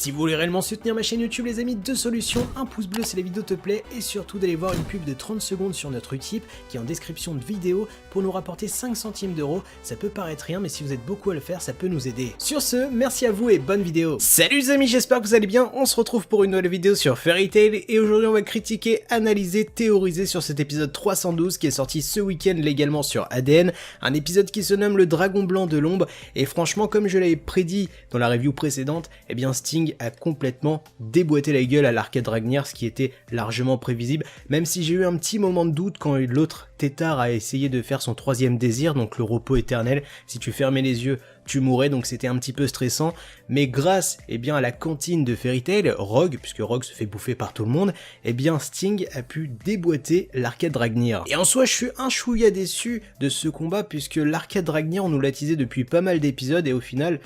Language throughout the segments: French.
Si vous voulez réellement soutenir ma chaîne YouTube les amis, deux solutions, un pouce bleu si la vidéo te plaît et surtout d'aller voir une pub de 30 secondes sur notre Utip qui est en description de vidéo pour nous rapporter 5 centimes d'euros. Ça peut paraître rien mais si vous êtes beaucoup à le faire ça peut nous aider. Sur ce, merci à vous et bonne vidéo. Salut les amis, j'espère que vous allez bien, on se retrouve pour une nouvelle vidéo sur Fairy Tail et aujourd'hui on va critiquer, analyser, théoriser sur cet épisode 312 qui est sorti ce week-end légalement sur ADN, un épisode qui se nomme le Dragon Blanc de l'Ombre et franchement comme je l'avais prédit dans la review précédente, eh bien Sting a complètement déboîté la gueule à l'Arcade Dragnir, ce qui était largement prévisible, même si j'ai eu un petit moment de doute quand l'autre tétard a essayé de faire son troisième désir, donc le repos éternel, si tu fermais les yeux tu mourrais, donc c'était un petit peu stressant, mais grâce bien à la cantine de Fairy Tail, Rogue, puisque Rogue se fait bouffer par tout le monde, bien Sting a pu déboîter l'Arcade Dragnir. Et en soi je suis un chouïa déçu de ce combat, puisque l'Arcade Dragnir on nous l'a teasé depuis pas mal d'épisodes et au final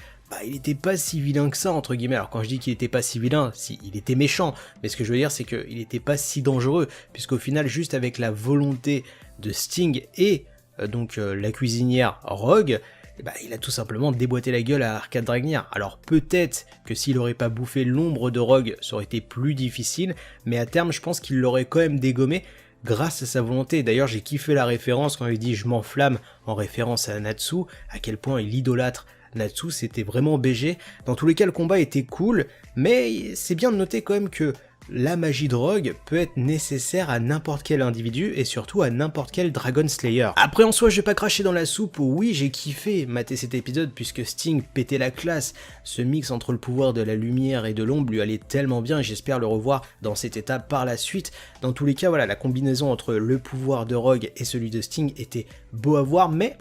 il était pas si vilain que ça entre guillemets. Alors quand je dis qu'il était pas si vilain, si il était méchant, mais ce que je veux dire c'est qu'il était pas si dangereux, puisqu'au final juste avec la volonté de Sting et donc la cuisinière Rogue, il a tout simplement déboîté la gueule à Arcade Dragnir. Alors peut-être que s'il aurait pas bouffé l'ombre de Rogue, ça aurait été plus difficile, mais à terme je pense qu'il l'aurait quand même dégommé grâce à sa volonté. D'ailleurs j'ai kiffé la référence quand il dit je m'enflamme en référence à Natsu, à quel point il idolâtre Natsu, c'était vraiment BG. Dans tous les cas le combat était cool, mais c'est bien de noter quand même que la magie de Rogue peut être nécessaire à n'importe quel individu et surtout à n'importe quel Dragon Slayer. Après en soi je vais pas cracher dans la soupe, oui j'ai kiffé mater cet épisode puisque Sting pétait la classe, ce mix entre le pouvoir de la lumière et de l'ombre lui allait tellement bien et j'espère le revoir dans cet état par la suite. Dans tous les cas voilà, la combinaison entre le pouvoir de Rogue et celui de Sting était beau à voir, mais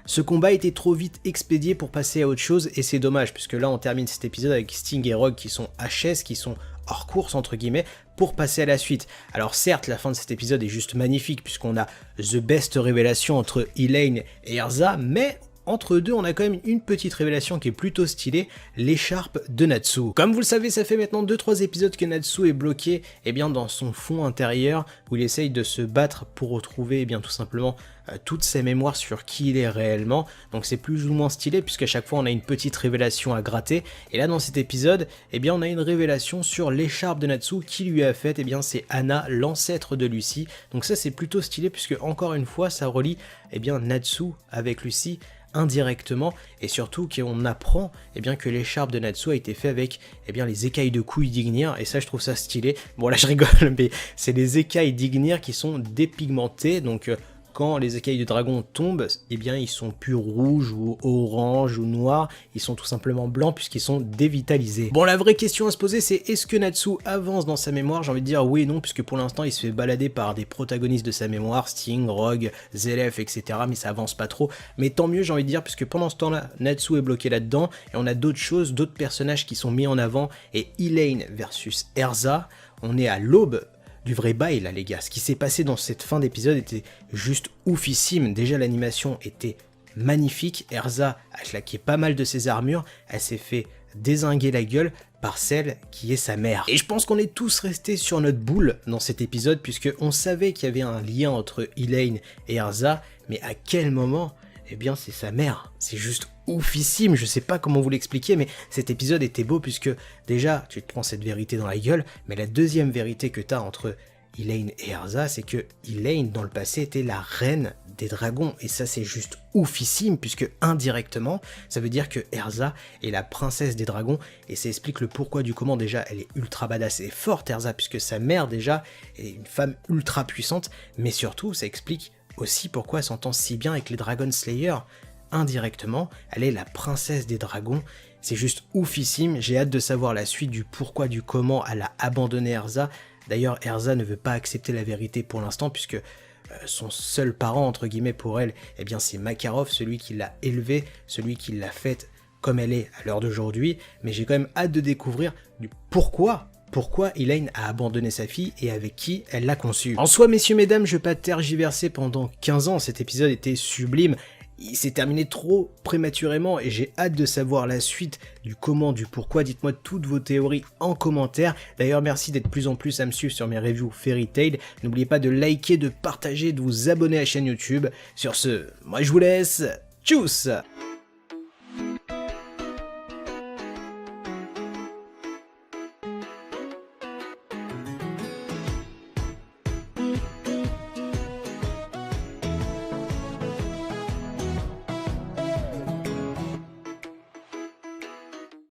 ce combat était trop vite expédié pour passer à autre chose et c'est dommage puisque là on termine cet épisode avec Sting et Rogue qui sont HS, qui sont hors course entre guillemets, pour passer à la suite. Alors certes la fin de cet épisode est juste magnifique puisqu'on a the best révélation entre Elaine et Erza, mais entre deux, on a quand même une petite révélation qui est plutôt stylée, l'écharpe de Natsu. Comme vous le savez, ça fait maintenant 2-3 épisodes que Natsu est bloqué dans son fond intérieur, où il essaye de se battre pour retrouver tout simplement toutes ses mémoires sur qui il est réellement. Donc c'est plus ou moins stylé, puisqu'à chaque fois on a une petite révélation à gratter. Et là dans cet épisode, on a une révélation sur l'écharpe de Natsu qui lui a faite, c'est Anna, l'ancêtre de Lucy. Donc ça c'est plutôt stylé, puisque encore une fois ça relie Natsu avec Lucy indirectement, et surtout qu'on apprend que l'écharpe de Natsu a été fait avec les écailles de couilles d'Ignir, et ça je trouve ça stylé. Bon là je rigole, mais c'est les écailles d'Ignir qui sont dépigmentées, donc quand les écailles de dragon tombent, ils sont plus rouges ou orange ou noirs, ils sont tout simplement blancs puisqu'ils sont dévitalisés. Bon, la vraie question à se poser c'est est-ce que Natsu avance dans sa mémoire? J'ai envie de dire oui et non, puisque pour l'instant il se fait balader par des protagonistes de sa mémoire, Sting, Rogue, Zelef, etc. mais ça avance pas trop. Mais tant mieux j'ai envie de dire, puisque pendant ce temps-là, Natsu est bloqué là-dedans et on a d'autres choses, d'autres personnages qui sont mis en avant, et Elaine versus Erza, on est à l'aube du vrai bail là les gars. Ce qui s'est passé dans cette fin d'épisode était juste oufissime. Déjà l'animation était magnifique, Erza a claqué pas mal de ses armures, elle s'est fait dézinguer la gueule par celle qui est sa mère. Et je pense qu'on est tous restés sur notre boule dans cet épisode, puisque on savait qu'il y avait un lien entre Elaine et Erza, mais à quel moment? C'est sa mère. C'est juste oufissime, je sais pas comment vous l'expliquer, mais cet épisode était beau puisque déjà tu te prends cette vérité dans la gueule, mais la deuxième vérité que tu as entre Elaine et Erza, c'est que Elaine dans le passé était la reine des dragons, et ça c'est juste oufissime puisque indirectement ça veut dire que Erza est la princesse des dragons, et ça explique le pourquoi du comment. Déjà elle est ultra badass et forte Erza, puisque sa mère déjà est une femme ultra puissante, mais surtout ça explique aussi pourquoi elle s'entend si bien avec les Dragon Slayer. Indirectement, elle est la princesse des dragons, c'est juste oufissime, j'ai hâte de savoir la suite du pourquoi du comment elle a abandonné Erza. D'ailleurs Erza ne veut pas accepter la vérité pour l'instant, puisque son seul parent entre guillemets pour elle, c'est Makarov, celui qui l'a élevée, celui qui l'a faite comme elle est à l'heure d'aujourd'hui, mais j'ai quand même hâte de découvrir du pourquoi Elaine a abandonné sa fille et avec qui elle l'a conçue. En soi, messieurs, mesdames, je vais pas tergiverser pendant 15 ans, cet épisode était sublime, il s'est terminé trop prématurément et j'ai hâte de savoir la suite du comment, du pourquoi. Dites-moi toutes vos théories en commentaire. D'ailleurs, merci d'être de plus en plus à me suivre sur mes reviews Fairy Tail. N'oubliez pas de liker, de partager, de vous abonner à la chaîne YouTube. Sur ce, moi je vous laisse, tchuss!